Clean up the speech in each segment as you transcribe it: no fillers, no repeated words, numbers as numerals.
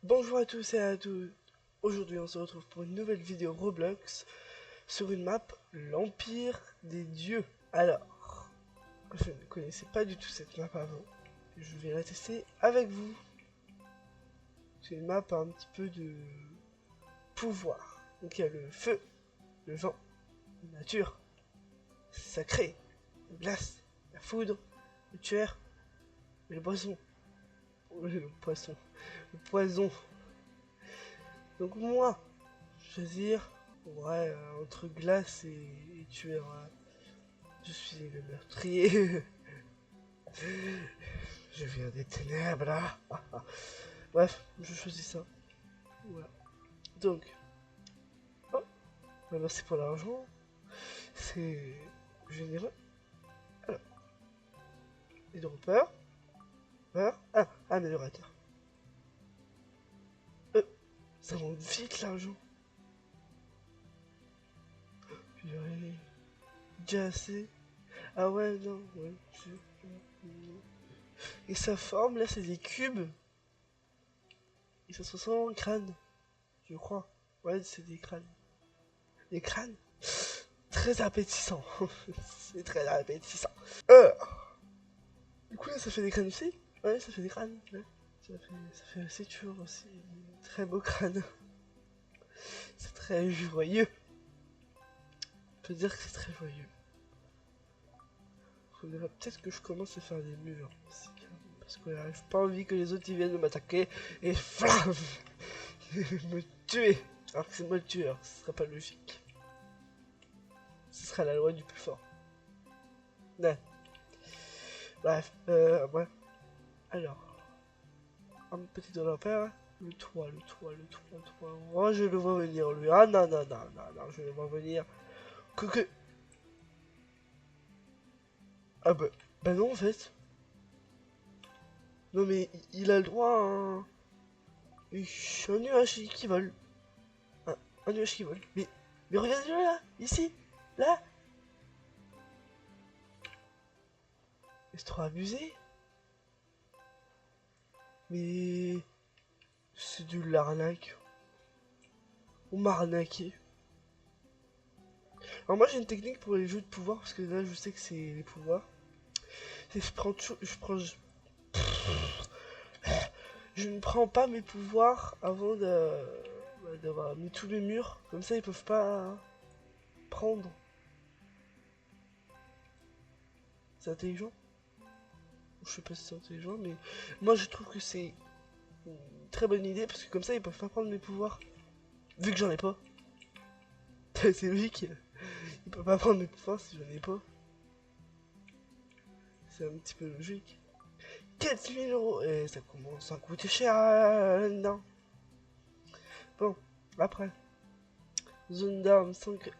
Bonjour à tous et à toutes. Aujourd'hui on se retrouve pour une nouvelle vidéo Roblox sur une map l'Empire des Dieux. Alors, je ne connaissais pas du tout cette map avant. Je vais la tester avec vous. C'est une map un petit peu de pouvoir. Donc il y a le feu, le vent, la nature, sacré, la glace, la foudre, le tueur et le poisson. Le poisson. Le poison. Donc moi, choisir entre glace et tueur. Je suis le meurtrier. Je viens des ténèbres là. Bref, je choisis ça. Voilà. Donc, oh, bah merci pour l'argent. C'est généreux. Alors, hydropeur. Ah, améliorateur. Ça monte vite l'argent. Purée. Déjà assez. Ah ouais, non, ouais. Et sa forme, là, c'est des cubes. Et ça se ressemble en crâne. Je crois. Ouais, c'est des crânes. Des crânes très appétissant. C'est très appétissant. Du coup, là, ça fait des crânes aussi. Ouais, ça fait des crânes. Ouais. Ça fait aussi toujours aussi. Très beau crâne. C'est très joyeux. On peut dire que c'est très joyeux. Faudrait peut-être que je commence à faire des murs aussi. Parce que là, j'ai pas envie que les autres ils viennent m'attaquer et flam me tuer. Alors que c'est moi le tueur, ce serait pas logique. Ce sera la loi du plus fort. Ouais. Bref, ouais. Alors, un petit développeur. Le toit. Oh, je le vois venir, lui. Ah non, je le vois venir. Que... Ah bah non, en fait. Non, mais il a le droit à un nuage qui vole. Un nuage qui vole. Mais regardez-le là, ici, là. C'est trop abusé. Mais c'est de l'arnaque. On m'a arnaqué. Alors moi j'ai une technique pour les jeux de pouvoir parce que là je sais que c'est les pouvoirs. C'est que je ne prends pas mes pouvoirs avant d'avoir mis tous les murs. Comme ça ils peuvent pas prendre. C'est intelligent. Je sais pas si c'est intelligent mais moi je trouve que c'est une très bonne idée parce que comme ça ils peuvent pas prendre mes pouvoirs. Vu que j'en ai pas. C'est logique. Ils peuvent pas prendre mes pouvoirs si j'en ai pas. C'est un petit peu logique. 4000 euros. Et ça commence à coûter cher. Non. Bon, après. Zone d'armes 5000.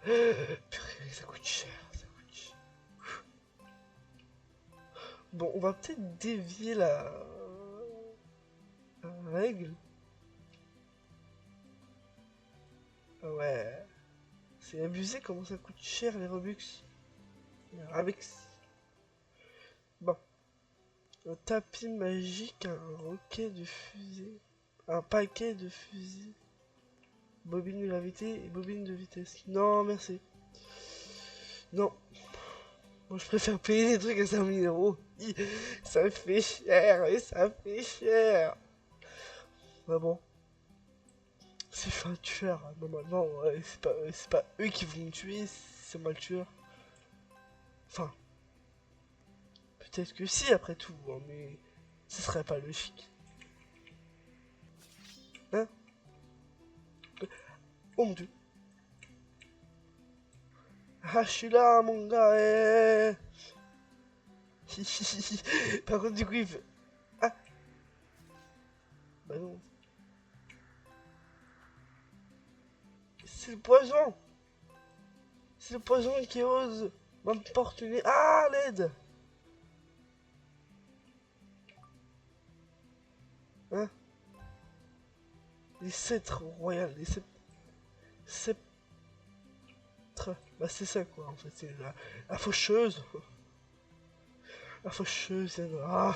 Purée, ça coûte cher. Bon, on va peut-être dévier la règle. Ah ouais. C'est abusé comment ça coûte cher les Robux. Avec. Bon. Un tapis magique, un roquet de fusée. Un paquet de fusils. Bobine de gravité et bobine de vitesse. Non, merci. Non. Moi, je préfère payer des trucs à 5000 euros. Ça fait cher et ça fait cher. Bah bon. Si je suis un tueur, normalement, c'est pas eux qui vont me tuer, c'est moi le tueur. Enfin. Peut-être que si, après tout, hein, mais ce serait pas logique. Hein? Oh mon dieu. Ah, je suis là, mon gars. Par contre, du coup, il fait... Ah. Bah non. C'est le poison. C'est le poison qui ose m'importuner. Ah, l'aide. Hein? Les sceptres royales. Les sceptres. Bah c'est ça quoi, en fait. C'est la faucheuse. La faucheuse, ah.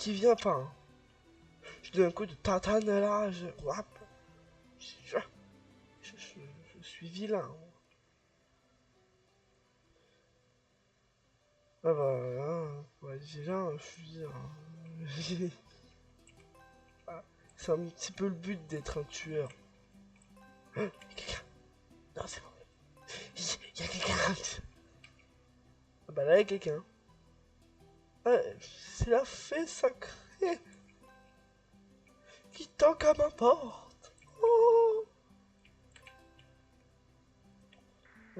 qui vient pas. Hein. Je donne un coup de tatane là, wap. Je, je suis vilain. Ah bah, hein, ouais, vilain, je suis vilain. Ah, c'est un petit peu le but d'être un tueur. Il y a quelqu'un. Non, c'est bon. Il y a quelqu'un. Ah bah là, il y a quelqu'un. Ah, c'est la fée sacrée qui toque à ma porte. Oh.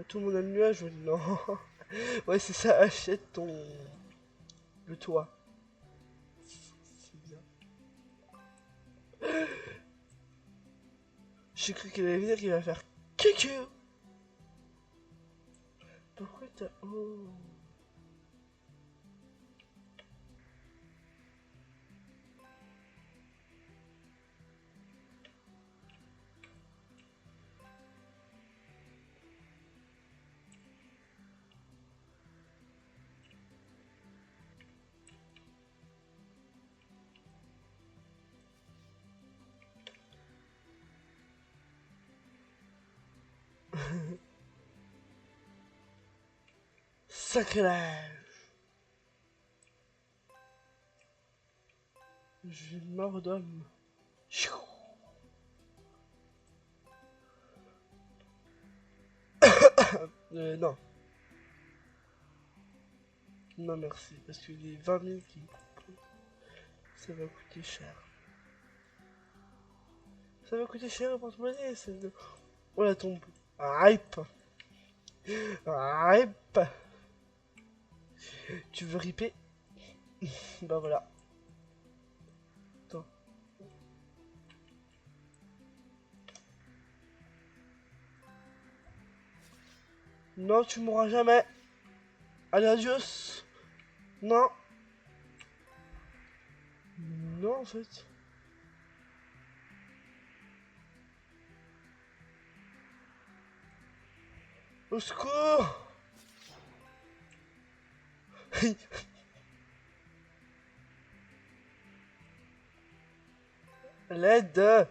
Tout le monde a le nuage maintenant. Ouais, c'est ça, achète ton... le toit. C'est bien. J'ai cru qu'elle allait venir, qu'il va faire cucu. Pourquoi t'as... Oh. Sacrilège. J'ai mort d'homme. Non. Non merci, parce que les 20 000 qui... ça va coûter cher. Ça va coûter cher pour porte-monnaie, c'est... Oh la tombe. Hype. Hype. Tu veux riper? Bah voilà. Attends. Non, tu mourras jamais. Allez, adios. Non. Non, en fait. Au secours. L'aide.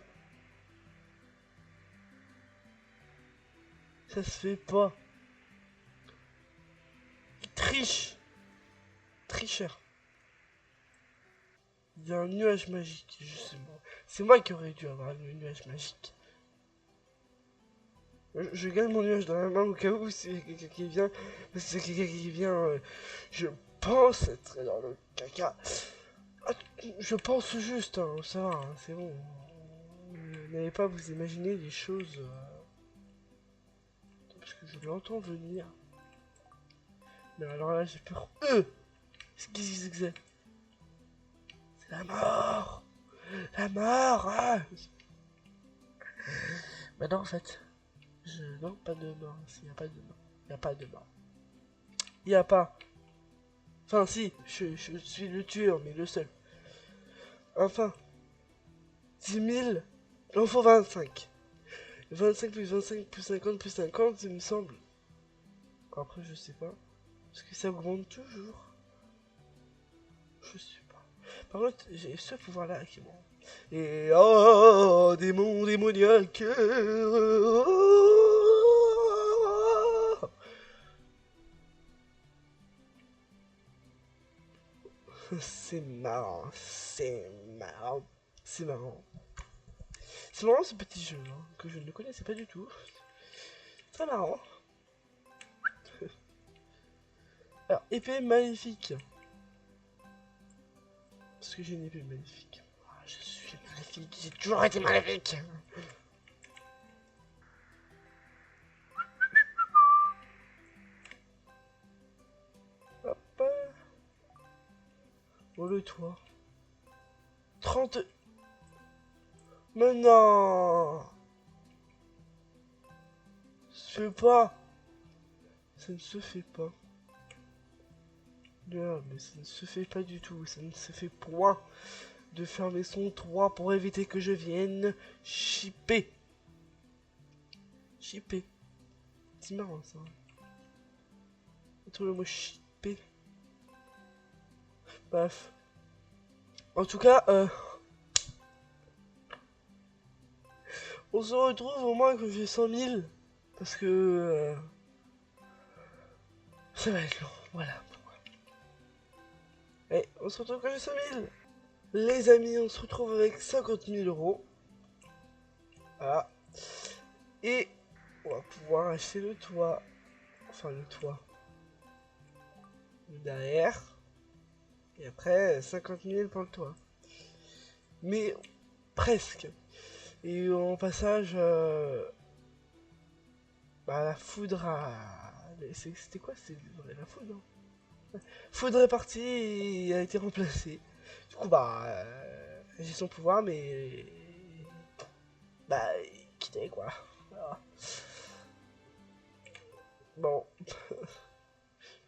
Ça se fait pas. Il triche. Tricheur. Il y a un nuage magique. Je sais pas. C'est moi qui aurais dû avoir le nuage magique. Je garde mon nuage dans la main au cas où c'est quelqu'un qui vient. Parce que c'est quelqu'un qui vient. Je pense être dans le caca. Ah, je pense juste, hein, ça va, hein, c'est bon. N'allez pas vous imaginer des choses. Parce que je l'entends venir. Mais alors là, j'ai peur. Qu'est-ce que c'est? C'est la mort. La mort. Ah. Mais non, en fait. Non, pas de mort. Il n'y a pas de mort. Il n'y a pas de mort. Il n'y a pas. Enfin, si, je suis le tueur, mais le seul. Enfin. 10 000. Il en faut 25. 25 plus 25 plus 50 plus 50, il me semble. Après, je sais pas. Parce que ça augmente toujours. Je sais pas. Par contre, j'ai ce pouvoir-là qui est bon. Et oh, démon démoniaque. C'est marrant, c'est marrant, c'est marrant. C'est marrant ce petit jeu hein, que je ne connaissais pas du tout. Très marrant. Alors, épée maléfique. Parce que j'ai une épée maléfique. Oh, je suis maléfique, j'ai toujours été maléfique. Hop. Oh le toit. 30. Mais non. Ça se fait pas. Ça ne se fait pas. Non, mais ça ne se fait pas du tout. Ça ne se fait point de fermer son toit pour éviter que je vienne chipper. Chipper. C'est marrant ça. Tout le mot chipper. Bref. En tout cas, on se retrouve au moins que j'ai 100 000. Parce que ça va être long. Voilà. Et on se retrouve quand j'ai 100 000. Les amis, on se retrouve avec 50 000 euros. Voilà. Et on va pouvoir acheter le toit. Enfin, le toit. Le derrière. Et après, 50 000 pour le toit. Mais presque. Et en passage, bah, la foudre a... C'était quoi? C'était la foudre, hein. Foudre est partie et a été remplacée. Du coup, bah, j'ai son pouvoir, mais... Bah, quitté, quoi. Voilà. Bon.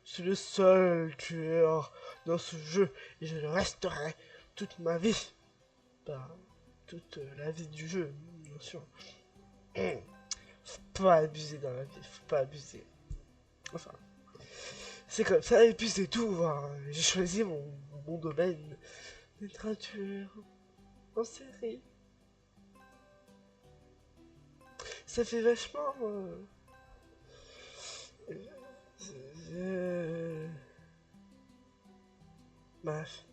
Je suis le seul tueur dans ce jeu et je le resterai toute ma vie. Bah, toute la vie du jeu, bien sûr. Faut pas abuser dans la vie, faut pas abuser. Enfin, c'est comme ça, et puis c'est tout. Hein. J'ai choisi mon domaine d'être un tueur en série. Ça fait vachement... Bref.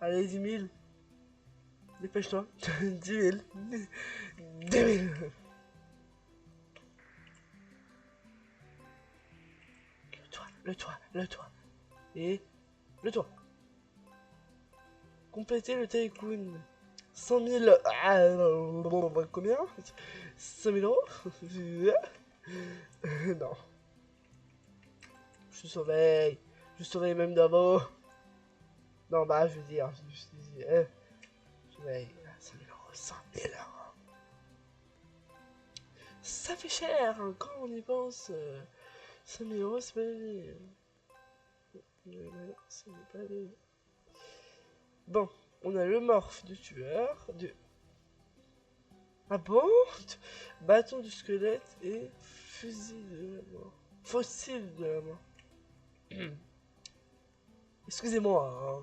Allez, 10 000. Dépêche-toi. 10 000. 10 000. Le toit. Et le toit. Compléter le tycoon. 100 000... combien? 5 000 euros. Non. Je surveille. Je surveille même d'abord. Non, bah, je veux dire. Je surveille. 5 000 euros. 100 000 euros. Ça fait cher, hein, quand on y pense. 5 000 euros, c'est pas donné. Ce n'est pas donné. Bon, on a le morph du tueur. Ah bon? Bâton du squelette et fusil de la mort. Fossile de la mort. Excusez-moi.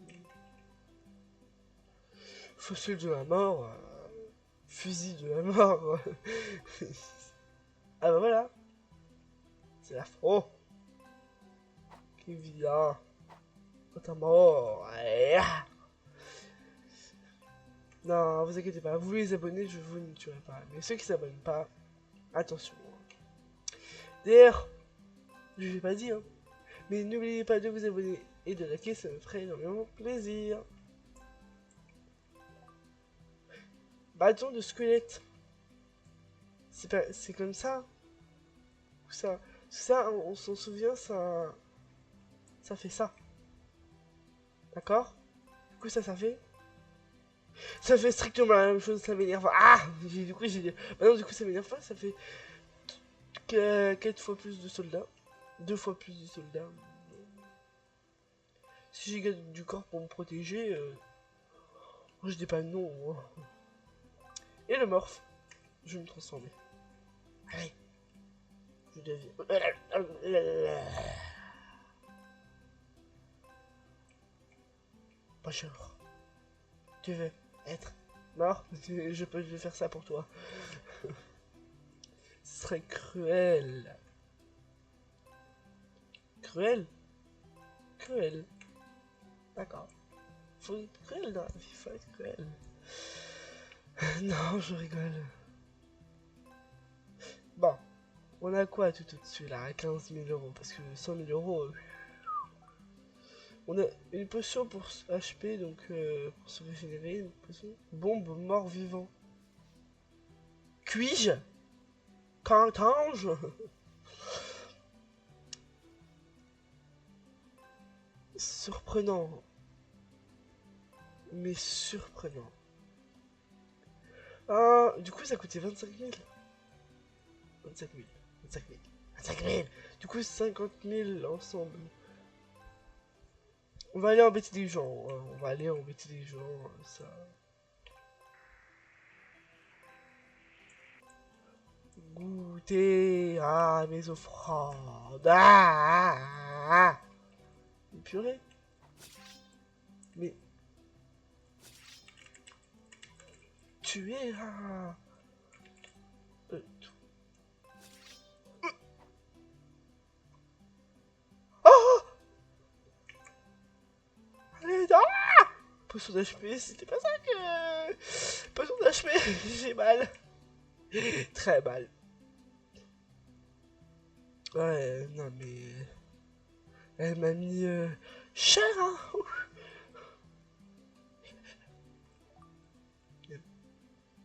Hein. Fossile de la mort. Fusil de la mort. Ah bah voilà. C'est l'afro. Qui vient. Quand t'es mort. Non, vous inquiétez pas. Vous les abonnez, je vous ne tuerai pas. Mais ceux qui s'abonnent pas, attention. D'ailleurs, je l'ai pas dit, hein. Mais n'oubliez pas de vous abonner et de liker, ça me ferait énormément plaisir. Bâton de squelette. C'est comme ça. Ça, on s'en souvient, ça fait ça. D'accord? Du coup, ça fait. Ça fait strictement la même chose, ça m'énerve. Ah! Du coup, j'ai dit. Bah non, du coup, ça m'énerve pas, ça fait 4 fois plus de soldats. 2 fois plus de soldats. Si j'ai gagné du corps pour me protéger, je dis pas non. Hein. Et le morph. Je vais me transformer. Allez. Je deviens. Bonjour. Tu veux être mort? Je peux faire ça pour toi. Ce serait cruel. Cruel? Cruel. D'accord. Faut être cruel dans la vie, faut être cruel. Non, je rigole. Bon, on a quoi tout au-dessus là, à 15 000 euros? Parce que 100 000 euros... On a une potion pour HP, donc pour se régénérer, une potion. Bombe mort-vivant. Puis-je? Qu'entends-je? Surprenant. Mais surprenant. Ah, du coup, ça coûtait 25 000. 25 000. 25 000. 25 000. Du coup, 50 000 ensemble. On va aller embêter des gens. Hein. On va aller embêter des gens. Ça. Goûter à mes offrandes. Ah, purée. Mais tu es un... Oh, allez, ah, potion d'HP, c'était pas ça que... Potion d'HP, j'ai mal. Très mal. Ouais, non mais... Elle m'a mis cher, hein.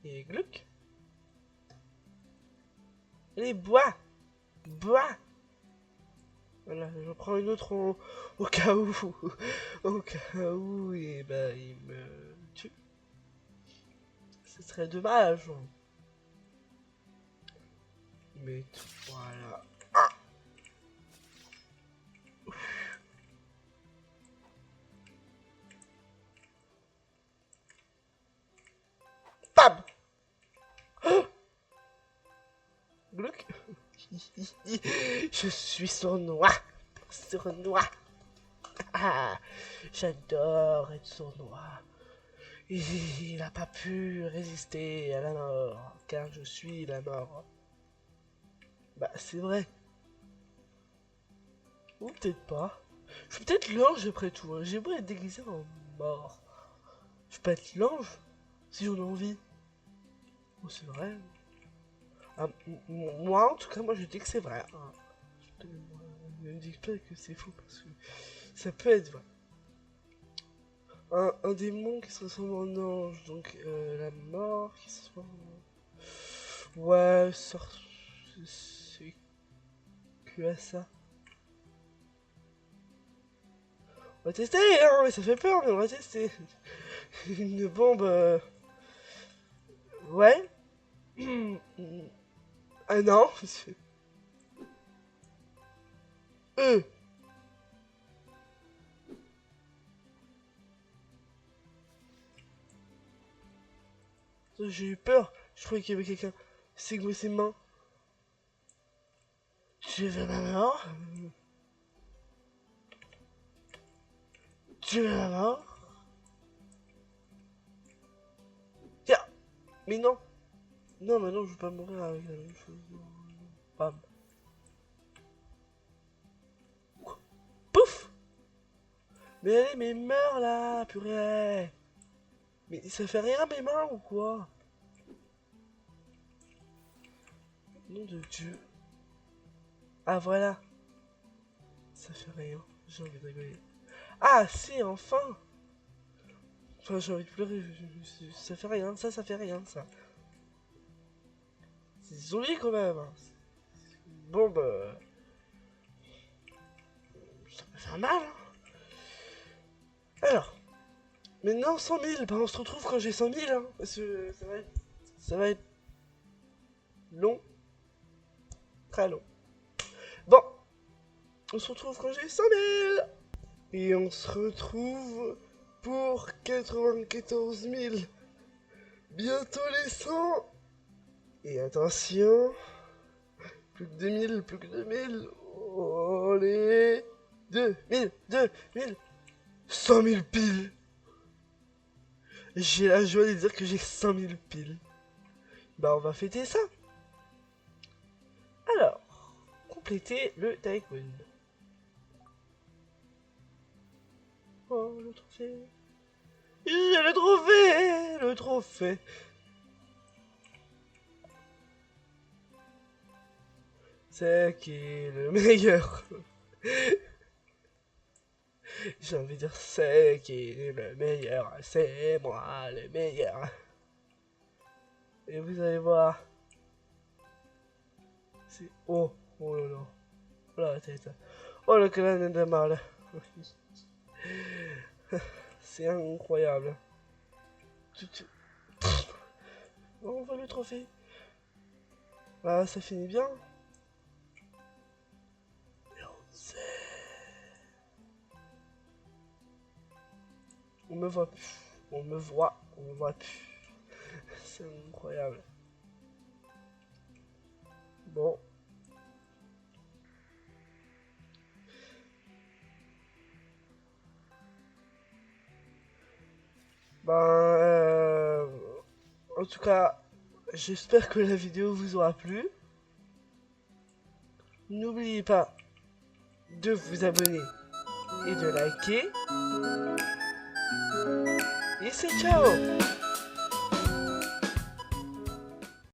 Et Gluck. Allez, bois. Bois. Voilà, j'en prends une autre au cas où. Au cas où, et bah, il me tue. Ce serait dommage. Mais voilà. Bam. Gluck. Je suis sournois. Sournois. Ah, j'adore être sournois. Il n'a pas pu résister à la mort, car je suis la mort. Bah, c'est vrai. Ou peut-être pas. Je suis peut-être l'ange après tout. Hein. J'ai beau être déguisé en mort. Je peux être l'ange si j'en ai envie. Oh, c'est vrai. Ah, moi, en tout cas, moi je dis que c'est vrai. Hein. Ne me dis pas que c'est faux parce que ça peut être vrai. Un démon qui se transforme en ange, donc la mort qui se transforme en... Ouais, c'est que à ça. On va tester, hein, mais ça fait peur, mais on va tester. Une bombe... Ouais. Ah non. Euh. J'ai eu peur. Je croyais qu'il y avait quelqu'un. C'est quoi ses mains? Tu veux ma mort? Tu veux ma mort? Tiens. Mais non. Non, mais non, je veux pas mourir avec la même chose. Bam. Pouf. Mais allez, mais meurs là, purée. Mais ça fait rien mes mains ou quoi? Nom de Dieu. Ah voilà. Ça fait rien. J'ai envie de rigoler. Ah si, enfin. Enfin, j'ai envie de pleurer. Ça fait rien, ça fait rien, ça. C'est joli quand même. Hein. Bon bah... Ça peut faire mal. Hein. Alors. Maintenant 100 000. Bah on se retrouve quand j'ai 100 000. Hein, parce que ça va être long. Très long. Bon. On se retrouve quand j'ai 100 000. Et on se retrouve pour 94 000. Bientôt les 100. Et attention. Plus que 2000, plus que 2000. Oh les 2000, 2000. 100 000 piles. J'ai la joie de dire que j'ai 100 000 piles. Bah on va fêter ça. Alors, compléter le tycoon. Oh le trophée. J'ai le trophée. Le trophée. C'est qui est le meilleur. J'ai envie de dire c'est qui est le meilleur. C'est moi le meilleur. Et vous allez voir. C'est... Oh, oh là là. Oh la tête. Oh le crâne de mal. C'est incroyable. On voit le trophée. Ah, ça finit bien. On me voit plus. On me voit plus. C'est incroyable. Bon. Ben, en tout cas, j'espère que la vidéo vous aura plu. N'oubliez pas de vous abonner et de liker. Et c'est ciao!